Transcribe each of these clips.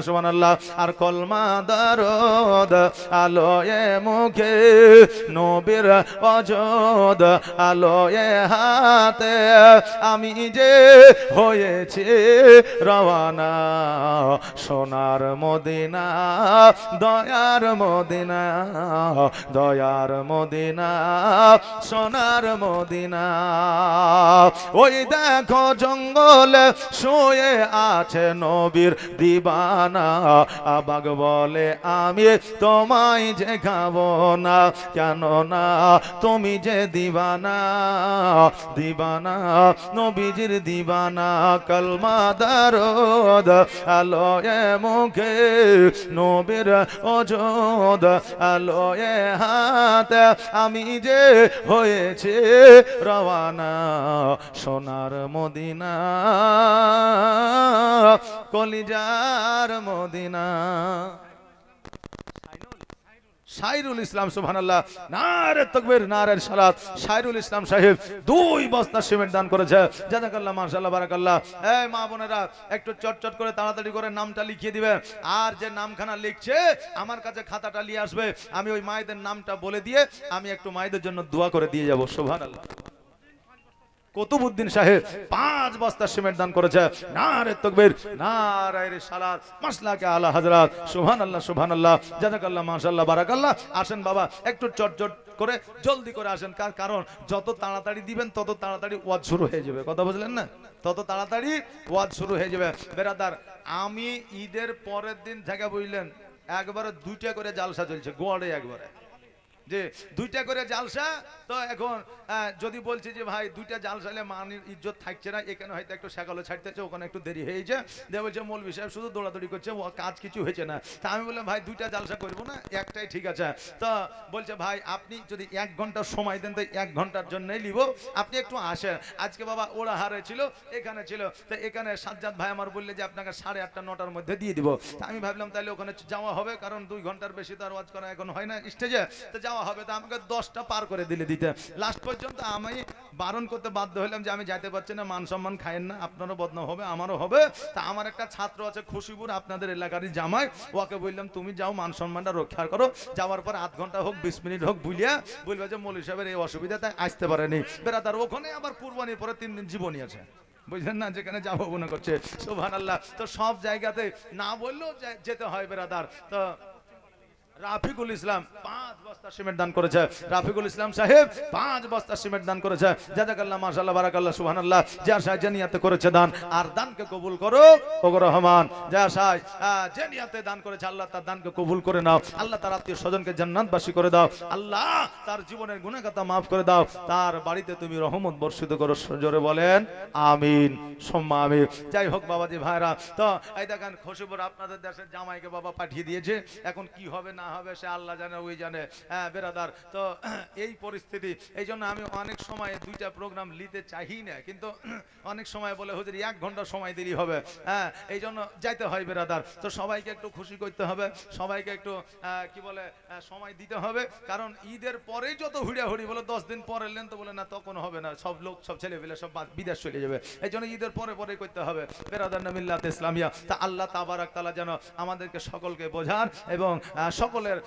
সুবহানাল্লাহ। আর কলমা দরদ আলোয়ে মুখে, নবীর অজদ আলোয়ে হাতে, আমি যে হয়েছি রওয়ানা সোনার মদিনা, দয়ার মদিনা, দয়ার মদিনা, সোনার মদিনা। ওই দেখো জঙ্গলে শুয়ে আছে নবীর দিবানা, বাঘ বলে আমি তোমায় যে খাবো না, কেন না তুমি যে দিবানা, দিবানা নবীজির দিবানা। কলমা দরদ আলোয়ে মুখে, নবীর অজদ আলোয়ে হাত, আমি যে হয়েছে রওয়ানা সোনার মদিনা, কলিজার মদিনা। শাইরুল ইসলাম সুবহানাল্লাহ, নারে তাকবীর, নারে সালাত। শাইরুল ইসলাম সাহেব 2 বস্তা সিমেন্ট দান করেছে। জাযাকাল্লাহ, মাশাআল্লাহ, বারাকাল্লাহ। এই মা বোনেরা একটু চটচট করে তাড়াতাড়ি করে নামটা লিখিয়ে দিবে। আর যে নামখানা লিখছে আমার কাছে খাতাটা নিয়ে আসবে, আমি ওই মায়েদের নামটা বলে দিয়ে আমি একটু মায়েদের জন্য দোয়া করে দিয়ে যাব। সুবহানাল্লাহ। কুতুবউদ্দিন সাহেব 5 বস্তা সিমেন্ট দান করেছে। নারে তাকবীর, নারে সালাত, মাসলাকে আলা হযরত। সুবহানাল্লাহ, সুবহানাল্লাহ, জাযাকাল্লাহ, মাশাআল্লাহ, বারাকাল্লাহ। আসেন বাবা, একটু চটচট করে জলদি করে আসেন, কারণ যত তাড়াতাড়ি দিবেন তত তাড়াতাড়ি ওয়াজ শুরু হয়ে যাবে। কথা বুঝলেন না? তত তাড়াতাড়ি ওয়াজ শুরু হয়ে যাবে। বেরাদার, আমি ঈদের পরের দিন থেকে বুঝলেন একবারে 2টা করে জালসা চলছে গোয়াড়ে, একবারে যে 2টা করে জালসা। তো এখন যদি বলছি যে ভাই 2টা জালসালে মানের ইজ্জত থাকছে না, এখানে হয়তো একটু সকালে ছাড়তেছে, ওখানে একটু দেরি হয়েছে, দিয়ে বলছে মৌলভী সাহেব শুধু দৌড়াদৌড়ি করছে, ও কাজ কিছু হয়েছে না। তা আমি বললাম ভাই 2টা জালসা করবো না, একটাই ঠিক আছে। তো বলছে ভাই আপনি যদি 1 ঘন্টা সময় দেন তো 1 ঘন্টার জন্যই নিব, আপনি একটু আসেন। আজকে বাবা ওরা হারে ছিল, এখানে ছিল, তো এখানে সাজ্জাদ ভাই আমার বললে যে আপনাকে 8:30 9টার মধ্যে দিয়ে দিব। তা আমি ভাবলাম তাহলে ওখানে যাওয়া হবে, কারণ 2 ঘন্টার বেশি তো আর ওয়াজ করা এখন হয় না স্টেজে, তো যাওয়া হবে। তো আমাকে 10টা পার করে দিলে দিতে, লাস্ট পর্যন্ত আমি বারণ করতে বাধ্য হলাম যে আমি যাইতে পারছি না, মান সম্মান খায়েন না, আপনারও বদনাম হবে আমারও হবে। তা আমার একটা ছাত্র আছে খুশিপুর, আপনাদের এলাকারই জামাই, ওকে বললাম তুমি যাও, মান সম্মানটা রক্ষা করো। যাওয়ার পর 8 ঘন্টা হোক 20 মিনিট হোক বুলিয়া বলবে যে মৌলভী সাহেবের এই অসুবিধা, তাই আসতে পারেনি। বেরাদার, ওখানে আবার কুরবানির পরে 3 দিন জীবনী আছে, বুঝলেন না, যেখানে যাবো মনে করছে। সুবহানাল্লাহ। তো সব জায়গাতে না বললেও যেতে হয় বেরাদার। তো রাফিকুল ইসলাম 5 বস্তা সিমেন্ট দান করেছে। রাফিকুল ইসলাম সাহেব 5 বস্তা সিমেন্ট দান করেছে। জাযাকাল্লাহ, মাশাআল্লাহ, বারাকাল্লাহ, সুবহানাল্লাহ। যা সাহেব যে নিয়তে করেছে দান, আর দানকে কবুল করো ওগো রহমান। যা সাহেব যে নিয়তে দান করেছে আল্লাহ তার দানকে কবুল করে নাও। আল্লাহ তার আত্মীয় স্বজনকে জান্নাতবাসী করে দাও। আল্লাহ তার জীবনের গুনাহ খাতা maaf করে দাও। তার বাড়িতে তুমি রহমত বর্ষিত করো। জোরে বলেন আমিন, সুম্মা আমিন। যাই হোক বাবাজি ভাইরা, তো এই দেখেন খুশিপুর আপনাদের দেশের জামাইকে বাবা পাঠিয়ে দিয়েছে। এখন কি হবে না হবে সে আল্লাহ জানে, ওই জানে। হ্যাঁ বেরাদার, তো এই পরিস্থিতি, এই জন্য আমি অনেক সময় 2টা প্রোগ্রাম নিতে চাই না, কিন্তু অনেক সময় বলে হুজুর 1 ঘন্টা সময় দেরি হবে, হ্যাঁ এই জন্য যাইতে হয় বেরাদার। তো সবাইকে একটু খুশি করতে হবে, সবাইকে একটু কি বলে সময় দিতে হবে, কারণ ঈদের পরেই যত হুড়াহুড়ি বলে 10 দিন পরে এলেন তো বলে না তখন হবে না, সব লোক সব ছেলে পেলে সব বিদেশ চলে যাবে, এই জন্য ঈদের পরে পরে করতে হবে বেরাদার না মিল্লাত ইসলামিয়া। তা আল্লাহ তাবারাক তাআলা যেন আমাদেরকে সকলকে বোঝার এবং সকলের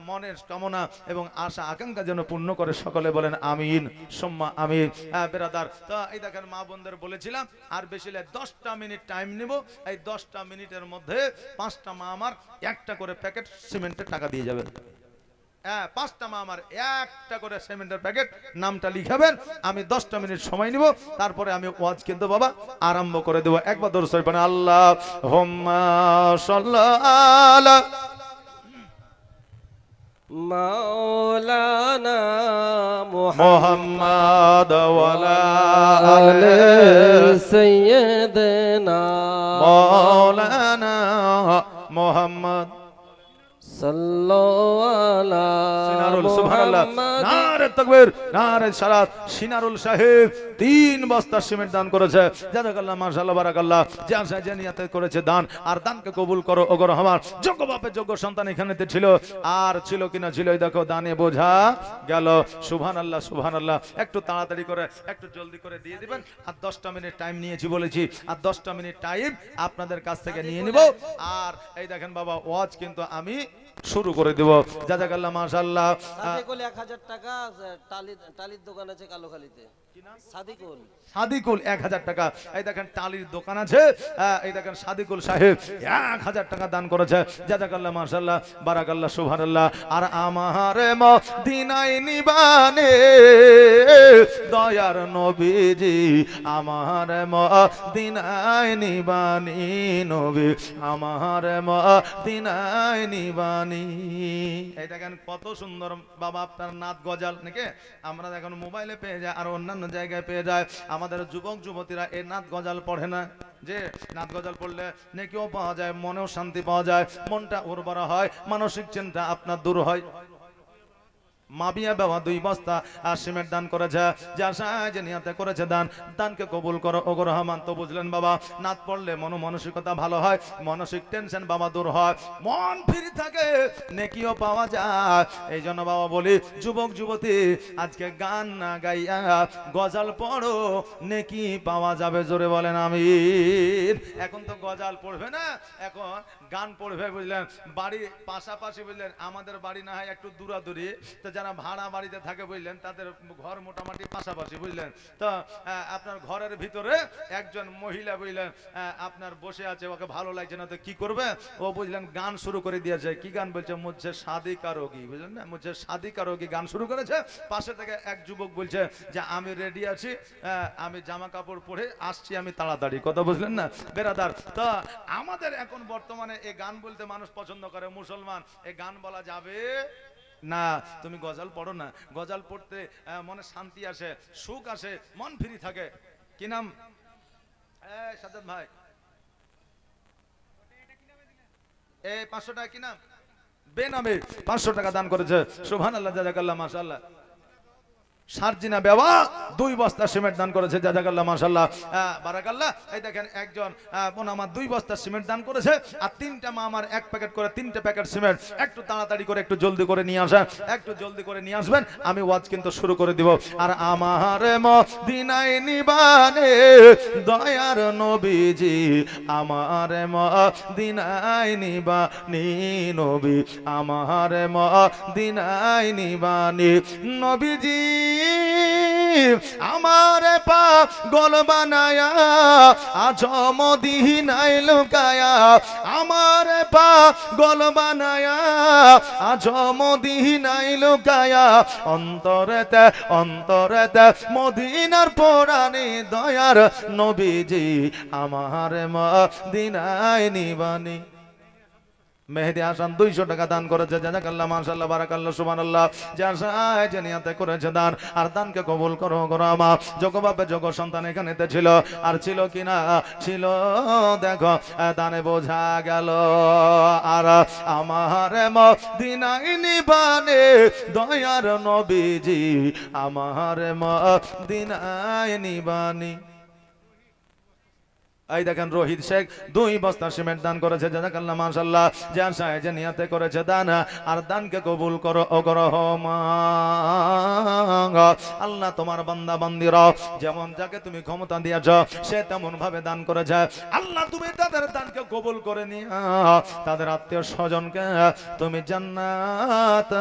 মনের কামনা এবং আশা আকাঙ্ক্ষা যেন পূর্ণ করে। সকলে বলেন আমিন, সুম্মা আমিন। বেরাদার, তো এই দেখেন মা বোনদের বলেছিলাম আর বেশি 10টা মিনিট টাইম নিব। এই 10টা মিনিটের মধ্যে 5টা মা আমার একটা করে প্যাকেট সিমেন্টের টাকা দিয়ে যাবেন। 5টা মা আমার একটা করে সিমেন্টের প্যাকেট নামটা লিখাবেন। আমি 10টা মিনিট সময় নিব, তারপরে আমি ওয়াজ কিন্তু বাবা আরম্ভ করে দেব। একবার দরুদ শরীফ পড়েন, আল্লাহুম্মা সাল্লি আলা মাওলানা মুহাম্মাদ ওয়ালা আলি সাইয়্যিদিনা মাওলানা মুহাম্মদ সাল্লাল্লাহু আলা সিনারুল সুবহানাল্লাহ, মুহাম্মাদ। নারে তাকবীর, নারে সালাত। সিনারুল সাহেব 3 বস্তা সিমেন্ট দান করেছে, জাযাকাল্লাহ, মাশাআল্লাহ, বারাকাল্লাহ। যে নিয়তে করেছে দান, আর দানকে কবুল করো ওগো রহমান। যোগ্য বাপের যোগ্য সন্তান এখানেতে ছিল, আর ছিল কিনা ছিল, এই দেখো দানে বোঝা গেল। সুবহানাল্লাহ, সুবহানাল্লাহ। একটু তাড়াতাড়ি করে, একটু জলদি করে দিয়ে দিবেন। আর 10টা মিনিট টাইম নিয়েছি বলেছি, আর 10টা মিনিট টাইম আপনাদের কাছ থেকে নিয়ে নিব। আর এই দেখেন বাবা, ওয়াজ কিন্তু আমি শুরু করে দেব। জাযাকাল্লাহ, মাশাআল্লাহ। সাদিকুল 1000 টাকা, টালির দোকান আছে কালোখালীতে। সাদিকুল সাদিকুল 1000 টাকা। এই দেখেন টালির দোকান আছে, এই দেখেন সাদিকুল সাহেব 1000 টাকা দান করেছে। জাযাকাল্লাহ, মাশাআল্লাহ, বারাকাল্লাহ, সুবহানাল্লাহ। আর আমার মদিনায় নিবানে দয়ার নবীজি, আমার মদিনায় নিবানি নবী, আমার মদিনায় নিবানি। এই দেখেন কত সুন্দর বাবা আপনার নাত গজাল নাকি আমরা এখন মোবাইলে পেয়ে যাই, আর অন্যান্য জায়গায় পেয়ে যায়। আমাদের যুবক যুবতীরা এই নাত গজাল পড়ে না, যে নাত গজাল পড়লে নেকিও পাওয়া যায়, মনেও শান্তি পাওয়া যায়, মনটা উর্বরা হয়, মানসিক চিন্তা আপনার দূর হয়। মাবিয়া বাবা 2 বস্তা সিমেন্ট দান করেছে, যে আশায় যে নিয়তে করেছে দান, দানকে কবুল করো ওগো রহমান। তো বুঝলেন বাবা, নাত পড়লে মানসিকতা ভালো হয়, মানসিক টেনশন বাবা দূর হয়, মন ফ্রি থাকে, নেকিও পাওয়া যায়। এই জন্য বাবা বলি, যুবক যুবতী আজকে গান না গাইয়া গজাল পড়ো, নেকি পাওয়া যাবে। জোরে বলেন আমিন। এখন তো গজাল পড়বে না, এখন গান পড়বে, বুঝলেন। বাড়ি পাশাপাশি, বুঝলেন, আমাদের বাড়ি না হয় একটু দূরাদূরি, তো যারা ভাড়া বাড়িতে থাকে, বুঝলেন, তাদের ঘর মোটামুটি পাশাপাশি, বুঝলেন। তো আপনার ঘরের ভিতরে একজন মহিলা, বুঝলেন, আপনার বসে আছে, ওকে ভালো লাগছে না, তো কি করবে ও, বুঝলেন, গান শুরু করে দিয়েছে। কি গান বলছে? মুঝে শাদি কারোগি, বুঝলেন না, মুঝে শাদি কারোগি গান শুরু করেছে। পাশে থেকে এক যুবক বলছে যে আমি রেডি আছি, আমি জামা কাপড় পরে আসছি, আমি তাড়াতাড়ি, কথা বুঝলেন না বেরাদার। তো আমাদের এখন বর্তমানে এই গান বলতে মানুষ পছন্দ করে, মুসলমান, এই গান বলা যাবে না। তুমি গজাল পড়ো না, গজাল পড়তে মনে শান্তি আসে, সুখ আসে, মন ফ্রি থাকে। কি নাম? সাজ্জাদ ভাই, এই 500 টাকা কি নাম? বেনামে 500 টাকা দান করেছে। সুবহানাল্লাহ, জাযাকাল্লাহ, মাশাআল্লাহ। সারজিনা বাবা 2 বস্তা সিমেন্ট দান করেছে, জাযাকাল্লাহ, মাশাআল্লাহ, বারাকাল্লাহ। এই দেখেন একজন বোন আমার 2 বস্তা সিমেন্ট দান করেছে, আর 3টা মা আমার 1 প্যাকেট করে, 3টে প্যাকেট সিমেন্ট। একটু তাড়াতাড়ি করে, একটু জলদি করে নিয়ে আসেন, একটু জলদি করে নিয়ে আসবেন, আমি ওয়াজ কিন্তু শুরু করে দিব। আর আমার মদিনায় নিবানে দয়ার নবীজি, আমার মদিনায় নিবানি নবী, আমার মদিনায় নিবানি নবীজি, আমার পাগল বানায়া আজ মদিনায় লুকায়া, আমার পাগল বানায়া আজ মদিনায় লুকায়া, অন্তরেতে অন্তরেতে মদিনার পরাণে দয়ার নবীজি, আমার মদিনায় নিবানি। মেহেদি হাসান 200 টাকা দান করেছে, জাযাকাল্লাহ, মাশাআল্লাহ, বারাকাল্লাহ, সুবহানাল্লাহ। যে আশায় যে নিয়তে করেছে দান, আর দানকে কবুল করো গো রহমান। যোগ্য বাপে যোগ্য সন্তান এখানেতে ছিল, আর ছিল কিনা ছিল, দেখো দানে বোঝা গেল। আর আমার মদিনায় নিবানে দয়ার নবীজি, আমার মদিনায় নিবানি। এই দেখেন রোহিত শেখ 2 বস্তা সিমেন্ট দান করেছে, জাযাকাল্লাহ, মাশাআল্লাহ। যে আশায় যে নিয়তে করেছে দান, আর দানকে কবুল করো ওগো রহমান। আল্লাহ তোমার বান্দা বান্দিরা যেমন যাকে তুমি ক্ষমতা দিয়েছো, সে তেমন ভাবে দান করেছে। আল্লাহ তুমি তাদের দানকে কবুল করে নিয়ে তাদের আত্মীয় স্বজনকে তুমি জান্নাত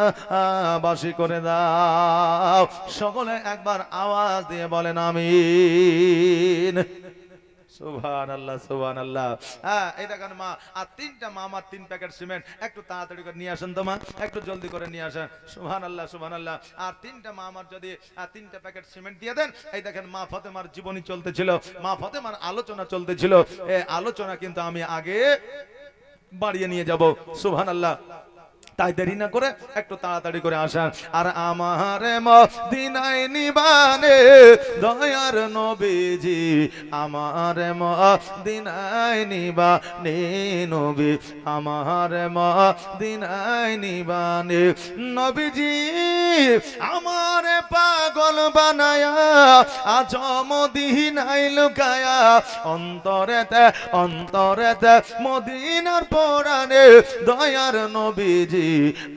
বাসী করে দাও। সকলে একবার আওয়াজ দিয়ে বলেন আমিন। সুবহানাল্লাহ, সুবহানাল্লাহ। এই দেখেন মা, আর 3টা মা আমার 3 প্যাকেট সিমেন্ট, একটু তাড়াতাড়ি করে নিয়ে আসেন তো মা, একটু জলদি করে নিয়ে আসেন। সুবহানাল্লাহ, সুবহানাল্লাহ। আর 3টা মা আমার যদি 3টা প্যাকেট সিমেন্ট দিয়ে দেন। এই দেখেন মা ফাতেমার জীবনী চলতেছিল, মা ফাতেমার আলোচনা চলতেছিল, এই আলোচনা কিন্তু আমি আগে বাড়িয়ে নিয়ে যাব। সুবহানাল্লাহ। তাই দেরি না করে একটু তাড়াতাড়ি করে আসেন। আর আমার মদিনায় নিবানে দয়ার নবীজি, আমার মদিনায় নিবানে নবী, আমার মদিনায় নিবানে নবীজি, আমার পাগল বানায়া আজ মদিনায় লুকায়া, অন্তরেতে অন্তরেতে মদিনার পরাণে দয়ার নবীজি,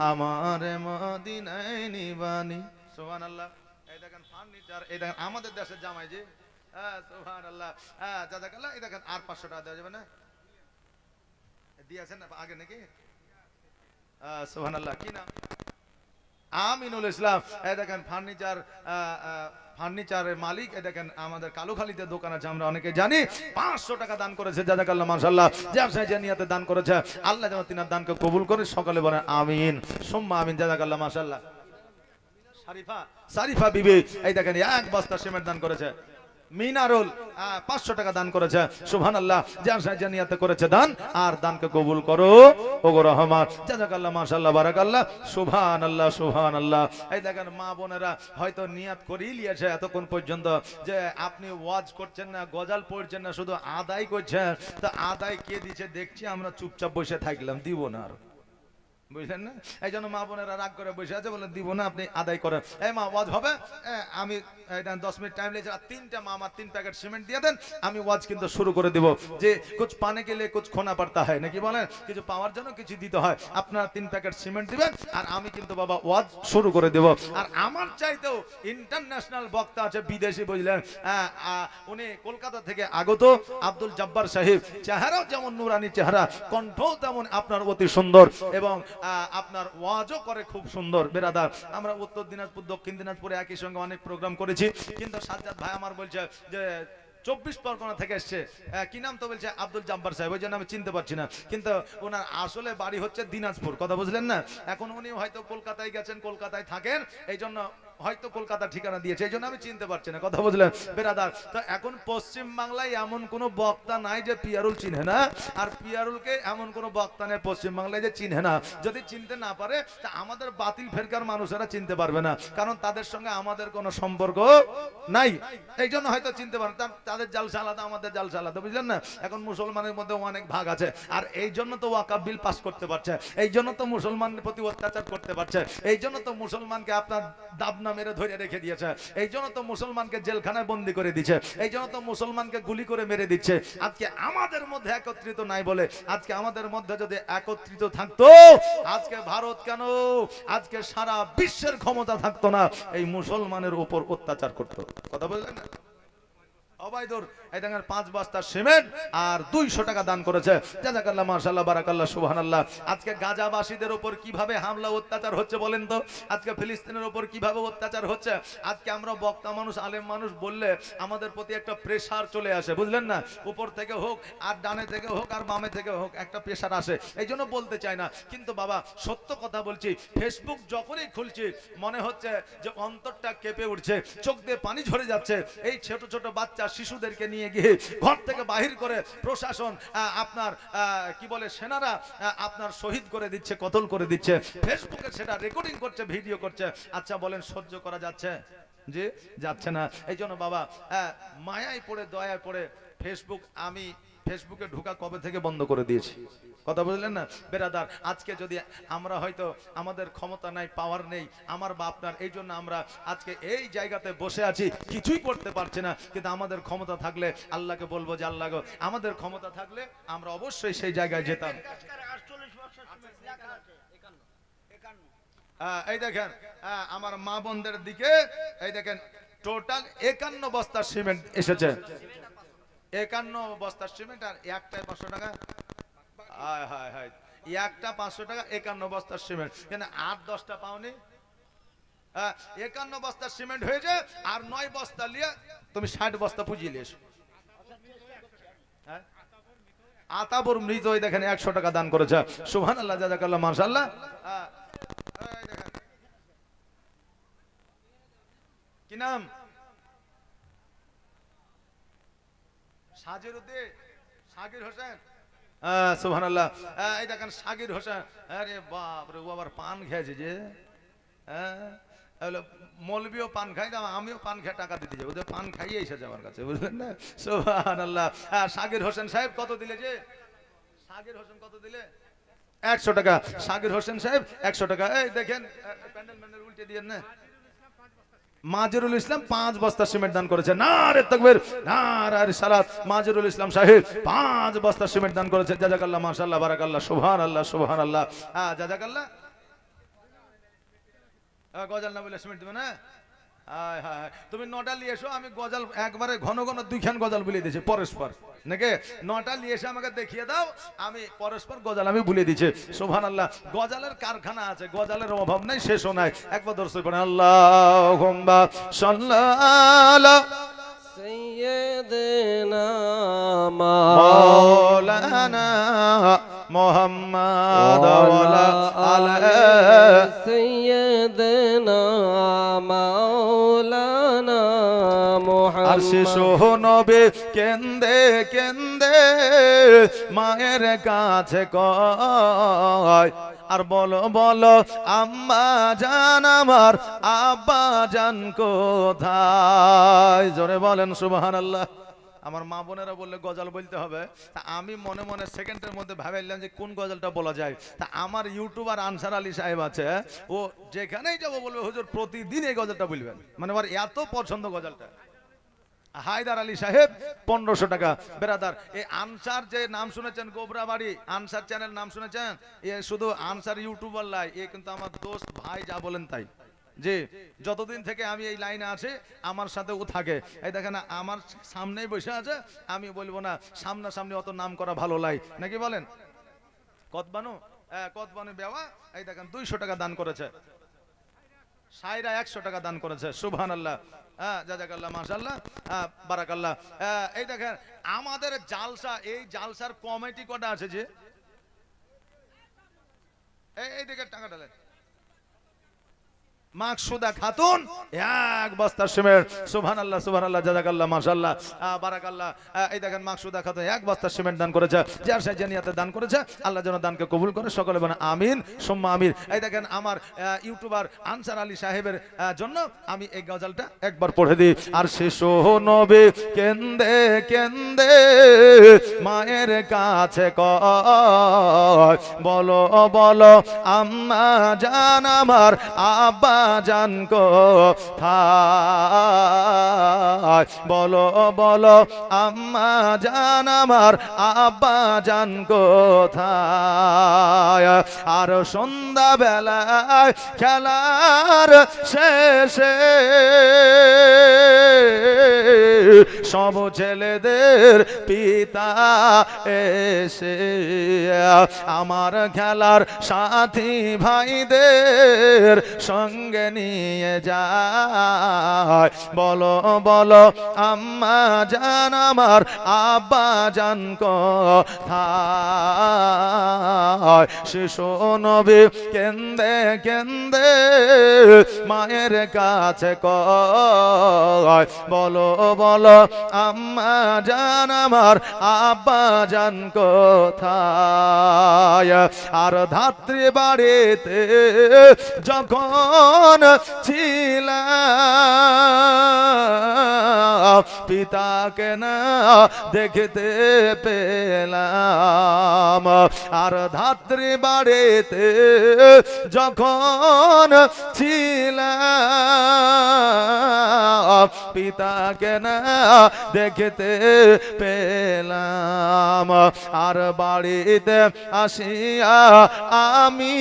আমার মদিনায় নিবানি। সুবহানাল্লাহ। এই দেখেন ফার্নিচার, এই দেখেন আমাদের দেশের জামাই জি, হ্যাঁ সুবহানাল্লাহ, হ্যাঁ জাযাকাল্লাহ। এই দেখেন আর 500 টাকা দেওয়া যাবে না? দিয়েছেন না আগে নাকি? সুবহানাল্লাহ। কি নাম? আমিনুল ইসলাম। এই দেখেন ফার্নিচার, ফার্নিচারের মালিক। এই দেখেন আমাদের কালুখালীতে দোকান আছে, আমরা অনেকে জানি। 500 টাকা দান করেছে, জাযাকাল্লাহ মাশাআল্লাহ। যে নিয়তে দান করেছে আল্লাহ যেন তিনার দানকে কবুল করে, সকালে বলেন আমিন সুম্মা আমিন। জাযাকাল্লাহ মাশাআল্লাহ। সারিফা বিবি এই দেখেন 1 বস্তা সিমেন্ট দান করেছে। মিনারুল 500 টাকা দান করেছে। সুবহানাল্লাহ। যে নিয়তে করেছে দান, আর দানকে কবুল করো ওগো রহমান। জাযাকাল্লাহ মাশাআল্লাহ বারাকাল্লাহ। সুবহানাল্লাহ সুবহানাল্লাহ। এই দেখেন মা বোনেরা হয়তো নিয়াত করেই লিয়েছে এতক্ষণ পর্যন্ত যে আপনি ওয়াজ করছেন না, গজাল পড়ছেন না, শুধু আদায় করছেন। তা আদায় কে দিচ্ছে দেখছি, আমরা চুপচাপ বসে থাকলাম, দিব না আর, বুঝলেন না? এই জন্য মা বোনেরা রাগ করে বসে আছে, বলেন দিব না, আপনি আদায় করেন। এই মা ওয়াজ হবে, আমি 10 মিনিট টাইম লেগেছে, আর 3টা মা আমার 3 প্যাকেট সিমেন্ট দিয়ে দেন, আমি ওয়াজ কিন্তু শুরু করে দিব। যে কুছ পানে কে লিয়ে কুছ খোনা পড়তা হয় নাকি বলেন, কিছু পাওয়ার জন্য কিছু দিতে হয়। আপনারা 3 প্যাকেট সিমেন্ট দিবেন, আর আমি কিন্তু বাবা ওয়াজ শুরু করে দেব। আর আমার চাইতেও ইন্টারন্যাশনাল বক্তা আছে বিদেশি, বুঝলেন, উনি কলকাতা থেকে আগত আব্দুল জব্বার সাহেব। চেহারাও যেমন নুরানি চেহারা, কণ্ঠও তেমন আপনার অতি সুন্দর, এবং আপনার ওয়াজও করে খুব সুন্দর। বেরাদার, আমরা উত্তর দিনাজপুর দক্ষিণ দিনাজপুরে একই সঙ্গে অনেক প্রোগ্রাম করেছি, কিন্তু সাজ্জাদ ভাই আমার বলছে যে 24 পরগনা থেকে এসছে। কি নাম তো বলছে আব্দুল জব্বার সাহেব, ওই জন্য আমি চিনতে পারছি না, কিন্তু ওনার আসলে বাড়ি হচ্ছে দিনাজপুর, কথা বুঝলেন না? এখন উনি হয়তো কলকাতায় গেছেন, কলকাতায় থাকেন, এই জন্য হয়তো কলকাতা ঠিকানা দিয়েছে, এই জন্য আমি চিনতে পারছি না, কথা বুঝলেন বেরাদার? তো এখন পশ্চিম বাংলায় এমন কোনো বক্তা নাই যে পিয়ারুল চিনে না, আর পিয়ারুলকে এমন কোনো বক্তা নেই পশ্চিম বাংলায় যে চিনে না। যদি চিনতে না পারে তা আমাদের বাতিল ফেরকার মানুষেরা চিনতে পারবে না, কারণ তাদের সঙ্গে আমাদের কোনো সম্পর্ক নাই, এই জন্য হয়তো চিনতে পারেন। তাদের জালসা আলাদা, আমাদের জালসা আলাদা, বুঝলেন না? এখন মুসলমানের মধ্যে অনেক ভাগ আছে, আর এই জন্য তো ওয়াকাফ বিল পাস করতে পারছে, এই জন্য তো মুসলমানের প্রতি অত্যাচার করতে পারছে, এই জন্য তো মুসলমানকে আপনার দাবনা মেরে ধরে রেখে দিয়েছে, এই জন্য তো মুসলমানকে জেলখানায় বন্দি করে দিচ্ছে, এই জন্য তো মুসলমানকে গুলি করে মেরে দিচ্ছে। আজকে আমাদের মধ্যে একত্রিত নাই বলে, আজকে আমাদের মধ্যে যদি একত্রিত থাকতো, আজকে ভারত কেন, আজকে সারা বিশ্বের ক্ষমতা থাকতো না, এই মুসলমানের উপর অত্যাচার করতো, কথা বললেন না? অবাইদুর এই দেখেন 5 বস্তা সিমেন্ট আর 200 টাকা দান করেছে। জাযাকাল্লাহ মাশাআল্লাহ বারাকাল্লাহ সুবহানাল্লাহ। আজকে গাজাবাসীদের উপর কিভাবে হামলা অত্যাচার হচ্ছে বলেন তো? আজকে ফিলিস্তিনের উপর কিভাবে অত্যাচার হচ্ছে? আজকে আমরা বক্তা মানুষ, আলেম মানুষ বললে আমাদের প্রতি একটা প্রেসার চলে আসে, বুঝলেন না? উপর থেকে হোক, আর ডানে থেকে হোক, আর বামে থেকে হোক, একটা প্রেসার আসে, এই জন্য বলতে চাই না। কিন্তু বাবা সত্য কথা বলছি, ফেসবুক যখনই খুলছি মনে হচ্ছে যে অন্তরটা কেঁপে উঠছে, চোখ দিয়ে পানি ঝরে যাচ্ছে। এই ছোট ছোট বাচ্চা শিশুদেরকে নিয়ে গিয়ে ঘর থেকে বাহির করে প্রশাসন, আপনার কি বলে, সেনারা আপনার শহীদ করে দিচ্ছে, কতল করে দিচ্ছে, ফেসবুকে সেটা রেকর্ডিং করছে, ভিডিও করছে। আচ্ছা বলেন সহ্য করা যাচ্ছে? যে যাচ্ছে না। এই জন্য বাবা মায়ায় পড়ে, দয়ায় পড়ে ফেসবুক, আমি ফেসবুকে ঢোকা কবে থেকে বন্ধ করে দিয়েছি, কথা বুঝলেন না বেরাদার? আজকে যদি আমরা হয়তো আমাদের ক্ষমতা নাই, পাওয়ার নেই আমার বা আপনার, এই জন্য আমরা আজকে এই জায়গাতে বসে আছি, কিছুই করতে পারছি না, কিন্তু আমাদের ক্ষমতা থাকলে আল্লাহকে বলবো যে আল্লাহ গো, আমাদের ক্ষমতা থাকলে আমরা অবশ্যই সেই জায়গায় যেতাম। এই দেখেন আমার মা বোনদের দিকে, এই দেখেন টোটাল 51 বস্তা সিমেন্ট এসেছে, 51 বস্তা সিমেন্ট, আর একটাই 500 টাকা। হায় হায় হায়, একটা 500 টাকা, 51 বস্তা সিমেন্ট, কেন 8-10টা পাওনি? 51 বস্তা সিমেন্ট হয়েছে, আর 9 বস্তা নিয়ে তুমি 60 বস্তা পুঁজি নিয়ে এসো। আতাবর মৃত, ওই দেখেন 100 টাকা দান করেছে। সুবহানাল্লাহ, জাযাকাল্লাহ মাশাআল্লাহ। কি নাম? সাজির উদ্দিন, সাকির হোসেন। সুবহানাল্লাহ। এই দেখেন সাকির হোসেন, আরে বাপ রে, ও আবার পান খেয়েছে যে, মৌলবিও পান খাই, আমিও পান খেয়ে টাকা দিতে যাই, ওদের পান খাইয়ে এসেছে আমার কাছে, বুঝলেন না? সুবহানাল্লাহ। সাকির হোসেন সাহেব কত দিলে যে? সাকির হোসেন কত দিলে? 100 টাকা। সাকির হোসেন সাহেব 100 টাকা। এই দেখেন প্যান্ডেল ম্যান্ডেল উল্টে দিয়েন না। মাজরুল ইসলাম 5 বস্তা সিমেন্ট দান করেছে। নারে তাকবীর, নারে রিসালাত। মাজরুল ইসলাম সাহেব 5 বস্তা সিমেন্ট দান করেছে। জাযাকাল্লাহ, মাশাআল্লাহ, বারাকাল্লাহ, সুবহানাল্লাহ, সুবহানাল্লাহ। জাযাকাল্লাহ। গজাল না বলে সিমেন্ট দিবে না? হায় হায়, তুমি 9টা নিয়ে এসো, আমি গজাল একবারে ঘন ঘন 2খান গজাল বলে দিয়েছি পরস্পর, নাকি? 9টা নিয়ে এসে আমাকে দেখিয়ে দাও, আমি পরস্পর গজাল আমি বলে দিয়েছি। সুবহানাল্লাহ। গজালের কারখানা আছে, গজালের অভাব নাই, শেষও নাই। একবার দর্শক করেন আল্লাহুম্মা সাল্লাল্লাহু সাইয়্যিদিনা মাওলানা মুহাম্মদ ওয়ালা আলা সাইয়্যিদিনা মাওলানা মুহাম্মদ। আর শিশু নবী কেন্দে কেন্দে মায়ের কাছে কয়, আর বলো বলো আম্মা জান আমার, আব্বা জান কোথায়? জোরে বলেন সুবহানাল্লাহ। আমার মা বোনেরা বললে গজল বলতে হবে, তা আমি মনে মনে সেকেন্ডের মধ্যে ভাবলাম যে কোন গজলটা বলা যায়। তা আমার ইউটিউবার আনসার আলী সাহেব আছে, ও যেখানেই যাবো বলবে হুজুর প্রতিদিন এই গজলটা বলবেন, মানে আমার এত পছন্দ গজলটা। হায়দার আলী সাহেব 1500 টাকা। বেরাদার, এই আনসার যে নাম শুনেছেন, গোবরাবাড়ি আনসার চ্যানেল নাম শুনেছেন? এ শুধু আনসার ইউটিউবার লাই, এ কিন্তু আমার দোস্ত ভাই, যা বলেন তাই। যে যতদিন থেকে আমি এই লাইনে আছি আমার সাথে ও থাকে। এই দেখেন আমার সামনেই বসে আছে, আমি বলবো না সামনাসামনি অত নাম করা ভালো লাই, নাকি বলেন? কতবানু, কতবানু বেওয়া, এই দেখেন 200 টাকা দান করেছে। সাইরা 100 টাকা দান করেছে। সুবহানাল্লাহ, জাযাকাল্লাহ, মাশাআল্লাহ, বারাকাল্লাহ। এই দেখেন আমাদের জালসা, এই জালসার কমিটি কটা আছে যে? এই দিকে টাকা ঢালেন। মাকসুদা খাতুন 1 বস্তা সিমেন্ট। সুবহানাল্লাহ, সুবহানাল্লাহ, জাযাকাল্লাহ, মাশাআল্লাহ, বারাকাল্লাহ। এই দেখেন মাকসুদা খাতুন 1 বস্তা সিমেন্ট দান করেছে। যার সাথে জানিয়াতে দান করেছে, আল্লাহ যেন দানকে কবুল করে, সকলে বলেন আমিন সুম্মা আমিন। এই দেখেন আমার ইউটিউবার আনসার আলী সাহেবের জন্য আমি এই গজলটা একবার পড়ে দিই। আর শিশু নবী কেন্দে কেন্দে মায়ের কাছে কয়, বলো বলো আম্মা জান আমার, আব্বা জান কোথায়? বলো বলো আম্মা জান আমার, আব্বা জান কোথায়? আর সন্ধ্যা বেলায় খেলার শেষে সব ছেলেদের পিতা এসে আমার খেলার সাথী ভাইদের সঙ্গে নিয়ে যায়, বলো বলো আম্মা জান আমার, আব্বা জান কোথায়? শিশু নবী কেন্দে কেন্দে মায়ের কাছে কয়, বলো বলো আম্মা জান আমার, আব্বা জান কোথায়? আর ধাত্রী বাড়িতে যখন ছিলাম, পিতাকে না দেখতে পেলাম। আর ধাত্রী বাড়িতে যখন ছিলাম, পিতাকে না দেখতে পেলাম। আর বাড়িতে আসিয়া আমি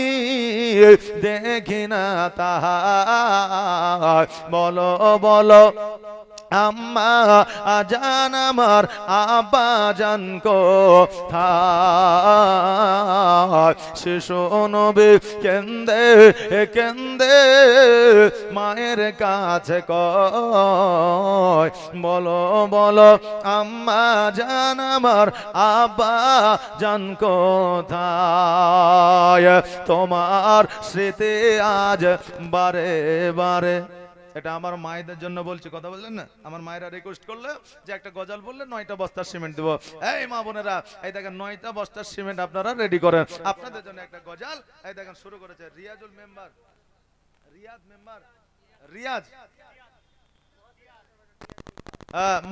দেখি না তাহার, বলো বলো আম্মা জান আমার, আব্বা জান কোথায়? শিশু নবী কেন্দে কেন্দে মায়ের কাছে কয়, বলো বলো আম্মা জান আমার, আব্বা জান কোথায়? তোমার স্মৃতি আজ বারে বারে এটা আমার মায়েদের জন্য বলছি, কথা বললেন না, আমার মায়েরা রিকোয়েস্ট করলে যে একটা গজাল বললে 9টা বস্তার সিমেন্ট দেবো। এই মা বোনেরা, এই দেখেন 9টা বস্তার সিমেন্ট আপনারা রেডি করেন, আপনাদের জন্য একটা গজাল। এই দেখেন শুরু করেছে রিয়াজুল মেম্বার, রিয়াজ মেম্বার, রিয়াজ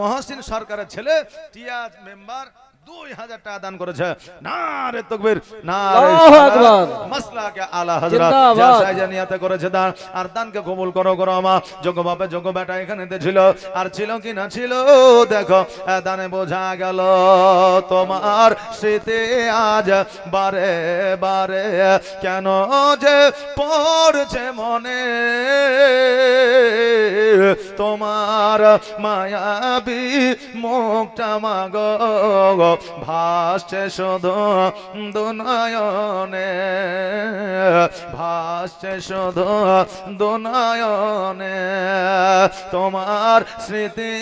মহসিন সরকারের ছেলে টিয়াজ মেম্বার 2000 টাকা দান করেছে। নারে তাকবীর, নারে আল্লাহু আকবার। মাসলাকে আলা হযরত জিন্দাবাদ। যা সাইজানিয়াতে করেছে দান, আর দানকে কবুল করো করো মা। যোগ্য বাপে যোগ্য বেটা এখানে ছিল, আর ছিল কি না ছিল দেখো, দানে বোঝা গেল তোমার স্মৃতি আজ বারে বারে কেন যে পড়ছে মনে, তোমার মায়াবী মুখটা মাগো ভাসছে শুধু দুনয়নে, ভাসছে শুধু দুনয়নে, তোমার স্মৃতি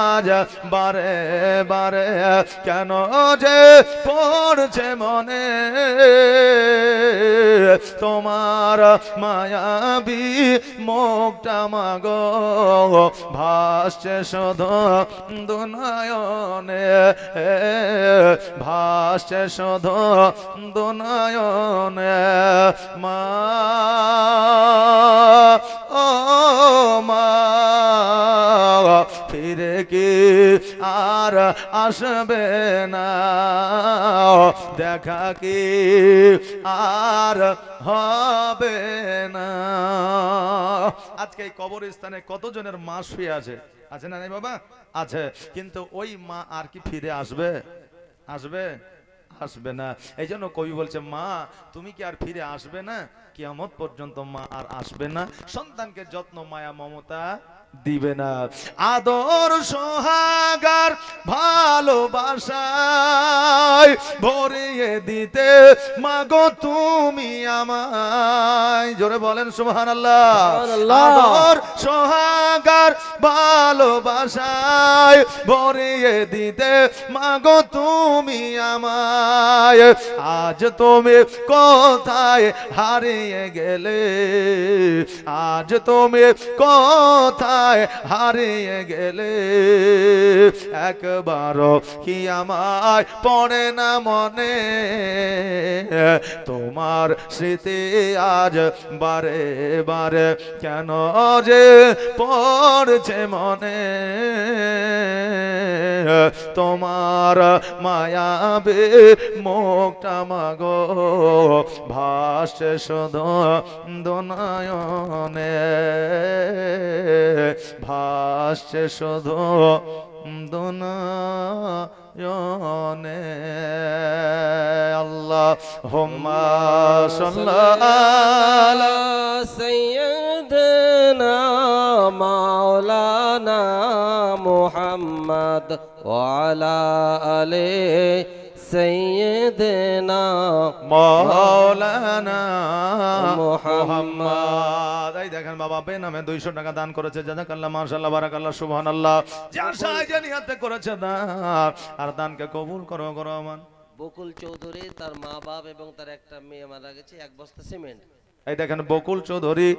আজ বারে বারে কেন যে পড়ছে মনে, তোমার মায়াবী মুখটা মাগো ভাসছে শুধু দুনয়নে, ভাসছে শুধু দুনয়নে। মা ও মা ফিরে কি আর আসবে না, দেখা কি আর হবে না। আজকে এই কবরস্থানে কতজনের মা শুয়ে আছে, আছে না নাই বাবা? আছে, কিন্তু ওই মা আর কি ফিরে আসবে? আসবে? আসবে না। এই জন্য কবি বলছে, মা তুমি কি আর ফিরে আসবে না? কিয়ামত পর্যন্ত মা আর আসবে না, সন্তানকে যত্ন মায়া মমতা দিবে না। আদর সোহাগার ভালোবাসায় ভরিয়ে দিতে মাগো তুমি আমায়, জোরে বলেন সুবহানাল্লাহ। আদর সোহাগার ভালোবাসায় ভরিয়ে দিতে মাগো তুমি আমায়, আজ তুমি কোথায় হারিয়ে গেলে, আজ তুমি কোথায় হারিয়ে গেলে, একবারও কি আমায় পড়ে না মনে, তোমার স্মৃতি আজ বারে বারে কেন যে পড়ছে মনে, তোমার মায়াবী মুখটা মাগো ভাসছে শুধু দুনয়নে, ভাসছে শুধু দুনয়নে। আল্লাহুম্মা সাল্লি আলা সাইয়্যিদিনা মাওলানা মুহাম্মদ ওয়া আলা আলি সাইয়্যিদিনা মাওলানা মুহাম্মদ। এই দেখেন বাবা বেনামে 200 টাকা দান করেছে, জাযাকাল্লাহ, মাশাআল্লাহ, বারাকাল্লাহ, সুবহানাল্লাহ। যার সাহায্যে নিয়তে করেছে দান, আর দানকে কবুল করো করো আমান। বকুল চৌধুরী, তার মা বাপ এবং তার একটা মেয়ে মারা গেছে, 1 বস্তা সিমেন্ট। এই দেখেন বকুল চৌধুরী,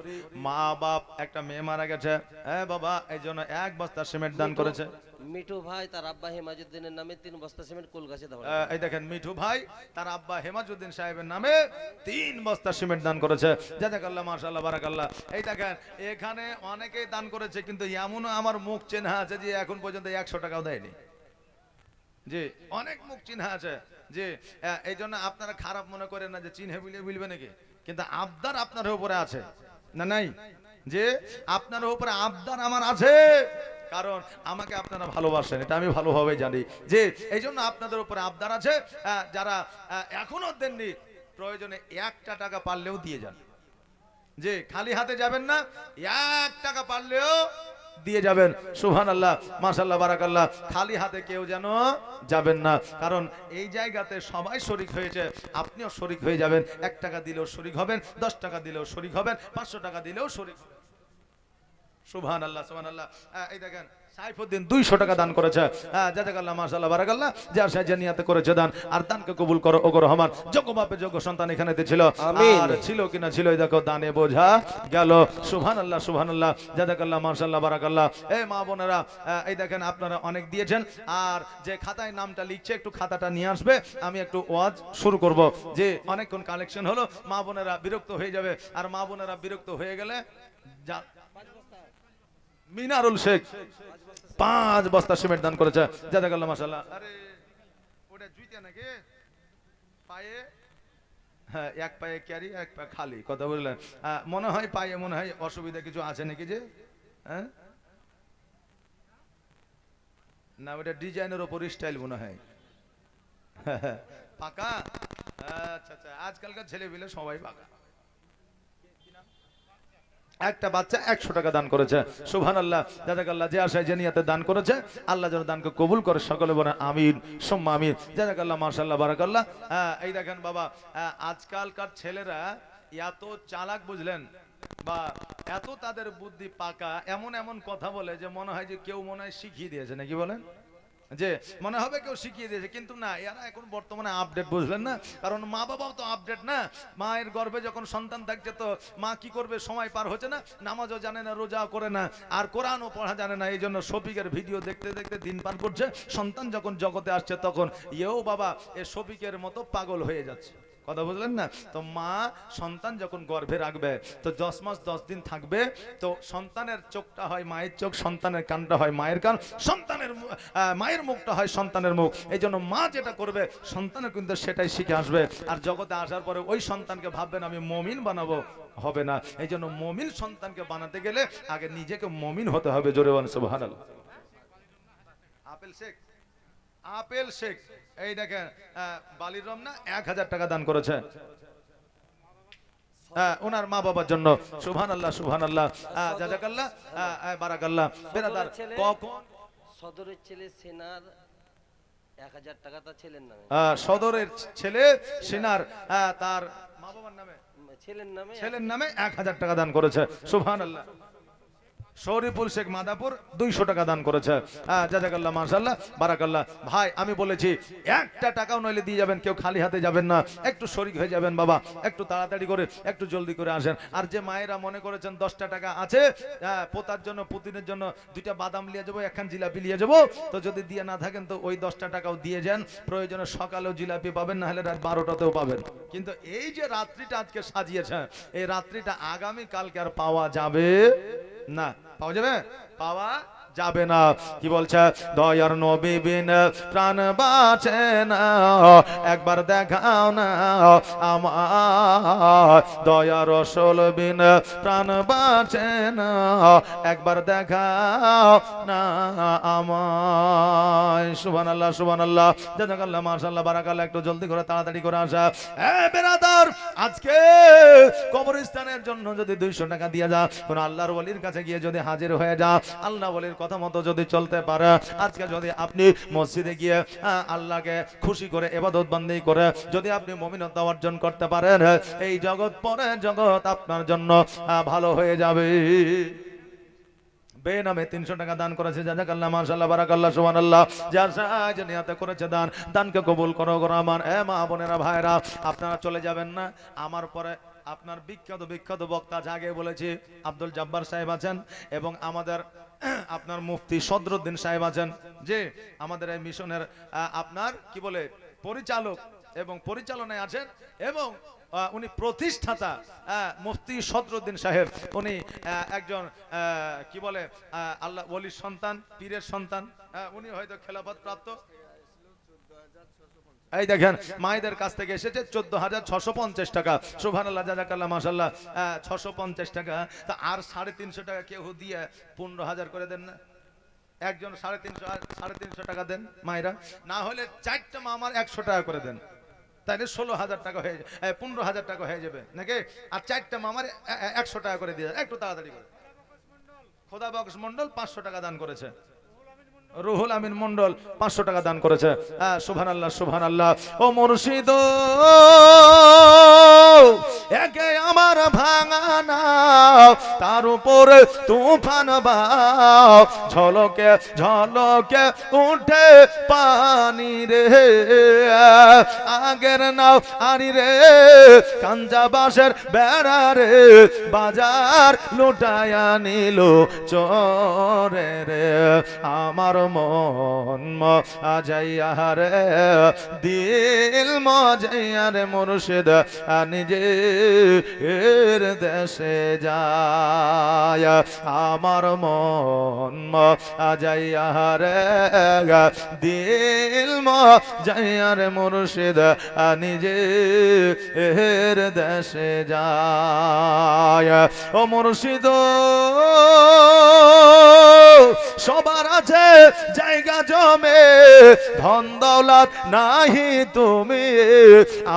মা বাপ, একটা মেয়ে মারা গেছে, হ্যাঁ বাবা, এই জন্য 1 বস্তা সিমেন্ট দান করেছে। মিঠু ভাই তার আব্বা হেমাজুদ্দিনের নামে 3 বস্তা সিমেন্ট কুলগাছে দাও। এই দেখেন মিঠু ভাই তার আব্বা হেমাজুদ্দিন সাহেবের নামে 3 বস্তা সিমেন্ট দান করেছে, জাযাকাল্লাহ, মাশাআল্লাহ, বারাকাল্লাহ। এই দেখেন এখানে অনেকেই দান করেছে, কিন্তু এমনও আমার মুখ চেনা আছে যে এখন পর্যন্ত 100 টাকাও দেয়নি। জি, অনেক মুখ চিহ্না আছে। জি, এই জন্য আপনারা খারাপ মনে করেন না যে চিহ্নে বিলবে নাকি, কিন্তু আবদার আপনার উপরে আছে না নাই? যে আপনার উপরে আবদার আমার আছে, কারণ আমাকে আপনারা ভালোবাসেন, এটা আমি ভালোভাবে জানি। যে এই জন্য আপনাদের উপরে আবদার আছে। যারা এখনো দেননি, প্রয়োজনে 1টা টাকা পারলেও দিয়ে যান। যে খালি হাতে যাবেন না, 1 টাকা পারলেও দিয়ে যাবেন। সুবহানাল্লাহ, মাশাআল্লাহ, বারাকাল্লাহ। খালি হাতে কেউ যেন যাবেন না, কারণ এই জায়গাতে সবাই শরীক হয়েছে, আপনিও শরীক হয়ে যাবেন। 1 টাকা দিলেও শরীক হবেন, 10 টাকা দিলেও শরীক হবেন, 500 টাকা দিলেও শরীক হবেন। সুবহানাল্লাহ, সুবহানাল্লাহ। এই দেখেন সাইফুদ্দিন 200 টাকা দান করেছে। জাযাকাল্লাহ মাশাআল্লাহ বারাকাল্লাহ। যার সাহায্যে নিয়াতে করেছে দান, আর দানকে কবুল করো ওগো রহমান। যোগ্য বাপে যোগ্য সন্তান এখানে ছিল, আমিন। আর ছিল কিনা ছিল, এই দেখো দানে বোঝা গেল। সুবহানাল্লাহ সুবহানাল্লাহ, জাযাকাল্লাহ মাশাআল্লাহ বারাকাল্লাহ। এই মা বোনেরা, এই দেখেন আপনারা অনেক দিয়েছেন, আর যে খাতায় নামটা লিখছে একটু খাতাটা নিয়ে আসবে, আমি একটু ওয়াজ শুরু করব। যে অনেকক্ষণ কালেকশন হলো, মা বোনেরা বিরক্ত হয়ে যাবে, আর মা বোনেরা বিরক্ত হয়ে গেলে মিনারুল শেখ 5 বস্তা সিমেন্ট দান করেছে। জাযাকাল্লাহ মাশাআল্লাহ। আরে ওটা জুইতে নাকি পায়ে, হ্যাঁ এক পায়ে ক্যারি এক পা খালি, কথা বললেন। মনে হয় পায়ে মনে হয় অসুবিধা কিছু আছে নাকি, যে হ্যাঁ না ওটা ডিজাইনের উপর স্টাইল মনে হয়। পাকা, আচ্ছা আচ্ছা, আজকালকার ছেলে পেলে সবাই পাকা। একটা বাচ্চা 100 টাকা দান করেছে। সুবহানাল্লাহ, জাযাকাল্লাহ। যে আশায় যে নিয়াতে দান করেছে আল্লাহ যেন দানকে কবুল করে, সকলে বলে আমিন সুম্মা আমিন। জাযাকাল্লাহ মাশাআল্লাহ বারাকাল্লাহ। এই দেখেন বাবা, আজকালকার ছেলেরা এত চালাক বুঝলেন, বা এত তাদের বুদ্ধি পাকা, এমন এমন কথা বলে যে মনে হয় যে কেউ মনে হয় শিখিয়ে দিয়েছে, নাকি বলেন? যে মনে হবে কেউ শিখিয়ে দিয়েছে, কিন্তু না, এরা এখন বর্তমানে আপডেট, বুঝলেন না? কারণ মা বাবাও তো আপডেট না। মায়ের গর্ভে যখন সন্তান থাকছে তো মা কি করবে, সময় পার হচ্ছে না, নামাজও জানে না, রোজাও করে না, আর কোরআনও পড়া জানে না। এই জন্য শফিকের ভিডিও দেখতে দেখতে দিন পার করছে। সন্তান যখন জগতে আসছে তখন এও বাবা এ শফিকের মতো পাগল হয়ে যাচ্ছে, কথা বুঝলেন না? তো মা সন্তান যখন গর্ভে রাখবে তো 10 মাস 10 দিন থাকবে, তো সন্তানের চোখটা হয় মায়ের চোখ, সন্তানের কানটা হয় মায়ের কান, সন্তানের মায়ের মুখটা হয় সন্তানের মুখ। এই জন্য মা যেটা করবে সন্তানের কিন্তু সেটাই শিখে আসবে। আর জগতে আসার পরে ওই সন্তানকে ভাববেন আমি মমিন বানাবো, হবে না। এই জন্য মমিন সন্তানকে বানাতে গেলে আগে নিজেকে মমিন হতে হবে। জোরে বলেন সুবহানাল্লাহ। আপেল শেখ, আপেল শেখ, এই দেখেন বালির রমনা 1000 টাকা দান করেছে ওনার মা বাবার জন্য। সুবহানাল্লাহ সুবহানাল্লাহ, জাযাকাল্লাহ বারাকাল্লাহ। বেরাদার, কখন সদরের ছেলে সেনার 1000 টাকা তার ছেলের নামে, সদরের ছেলে সেনার তার মা বাবার নামে, ছেলের নামে 1000 টাকা দান করেছে। সুবহানাল্লাহ। শরীফুল শেখ মাদাপুর 200 টাকা দান করেছে। জাযাকাল্লাহ মাশাআল্লাহ বারাকাল্লাহ। ভাই আমি বলেছি একটা টাকাও নইলে দিয়ে যাবেন, কেউ খালি হাতে যাবেন না, একটু শরীক হয়ে যাবেন বাবা, একটু তাড়াতাড়ি করে একটু জলদি করে আসেন। আর যে মায়েরা মনে করেছেন 10টা টাকা আছে পোতার জন্য, পুতিনের জন্য 2টা বাদাম নিয়ে যাবো, একখান জিলাপি নিয়ে যাবো, তো যদি দিয়ে না থাকেন তো ওই 10টা টাকাও দিয়ে যান, প্রয়োজনে সকালেও জিলাপি পাবেন, না হলে রাত 12টাতেও পাবেন। কিন্তু এই যে রাত্রিটা আজকে সাজিয়েছে, এই রাত্রিটা আগামী কালকে আর পাওয়া যাবে না, পাওয়া যাবে, পাওয়া যাবে না। কি বলছে, দয়ার নবী বিন প্রাণ বাঁচে না, একবার দেখাও না আমার, দয়ার রাসূল বিন প্রাণ বাঁচে না, একবার দেখাও না আমায়। সুবহানাল্লাহ সুবহানাল্লাহ, জাযাকাল্লাহ মাশাআল্লাহ বারাকাল্লাহ। একটু জলদি করে তাড়াতাড়ি করে আসা। বেরাদার, আজকে কবরস্থানের জন্য যদি 200 টাকা দিয়ে যা, কোন আল্লাহর ওলির কাছে গিয়ে যদি হাজির হয়ে যা, আল্লাহ ওলির কথা মতো যদি চলতে পারে, আজকে যদি আপনি মসজিদে গিয়ে আল্লাহকে খুশি করে ইবাদত বান্দি করে যদি আপনি মুমিনতা অর্জন করতে পারেন, এই জগৎ পরে জগৎ আপনার জন্য ভালো হয়ে যাবে। বেনামে 300 টাকা দান করেছে। জাযাকাল্লাহ মাশাআল্লাহ বারাকাল্লাহ সুবহানাল্লাহ। যার সাহায্যে নিয়তে করেছে দান, দানকে কবুল করো গো আমার। মা বোনেরা ভাইরা, আপনারা চলে যাবেন না। আমার পরে আপনার বিখ্যাত বিখ্যাত বক্তা আগে বলেছি আব্দুল জব্বার সাহেব আছেন, এবং আমাদের আপনার মুফতি সদরুদ্দিন সাহেব আছেন, যে আমাদের এই মিশনের আপনার কি বলে পরিচালক এবং পরিচালনায় আছেন, এবং উনি প্রতিষ্ঠাতা মুফতি সদরুদ্দিন সাহেব। উনি একজন কি বলে আল্লাহ ওলির সন্তান, পীরের সন্তান। উনি হয়তো খেলাফত প্রাপ্ত। এই দেখেন মায়েদের কাছ থেকে এসেছে 14,650 টাকা। সুবহানাল্লাহ, জাযাকাল্লাহ মাশাআল্লাহ। 650 টাকা, তা আর 350 টাকা কেউ দিয়ে 15,000 করে দেন না। একজন 350 টাকা দেন মায়েরা, না হলে 4টা মামার 100 টাকা করে দেন, তাইলে 16,000 টাকা হয়ে 15,000 টাকা হয়ে যাবে নাকি। আর 4টা মামার 100 টাকা করে দিয়ে একটু তাড়াতাড়ি করে। খোদা বক্স মন্ডল 500 টাকা দান করেছে। রুহুল আমিন মন্ডল 500 টাকা দান করেছে। সুবহানাল্লাহ সুবহানাল্লাহ। ও মুর্শিদ একে আমার ভাঙানা দাও, তার উপরে তুফান বাও, ঝলকে ঝলকে উঠে পানি রে, আগের নাও আনি রে, কাঞ্জা বাঁশের বেড়া রে, বাজার লুটায়া নিল চোরে রে, আমার মন মজাইয়া রে, দিল মজাইয়া রে, মুর্শিদ নিজে এর দেশে যায়, আমার মন মজাইয়া রে, দিল মজাইয়া রে, মুর্শিদ নিজে এর দেশে যায়। ও মুর্শিদ সবার আছে জায়গা জমে, ধন দৌলত নাহি তুমি,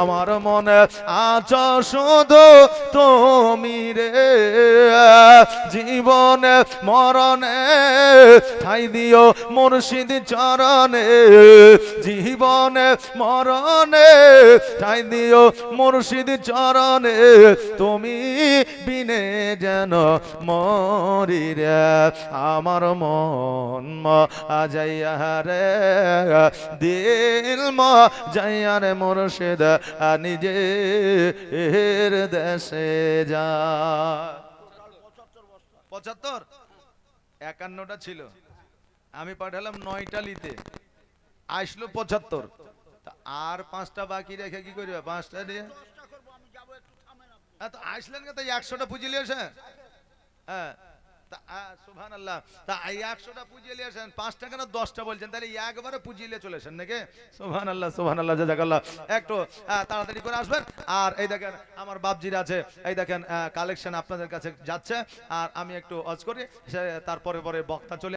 আমার মনে আছো শুধু তুমি রে, জীবনে মরণে ঠাই দিও মুর্শিদ চরণে, জীবনে মরণে ঠাই দিও মুর্শিদ চরণে, তুমি বিনে যেন মরি রে, আমার মন মজাইয়া রে, দিল মজাইয়া রে, মুর্শিদ নিজে এর দেশে যায়। 75 51টা ছিল, আমি পাঠালাম 9টা লিতে, আসলো 75, আর 5টা বাকি রেখে কি করবে? 5টা দিয়ে তো আসলেন কে, 100টা পুঁজি লিয়েছে। হ্যাঁ সুবহানাল্লাহ, তা 100টা পুঁজি লিয়েছেন, 5টা কেন 10টা বলছেন, তাহলে একবারে পুঁজি লিয়ে চলেছেন নাকি? সুবহানাল্লাহ সুবহানাল্লাহ, জাযাকাল্লাহ। একটু তাড়াতাড়ি করে আসবেন। আর এই দেখেন আমার বাপজিরা আছে, এই দেখেন কালেকশন আপনাদের কাছে যাচ্ছে, আর আমি একটু অজ করি, তারপরে পরে বক্তা চলে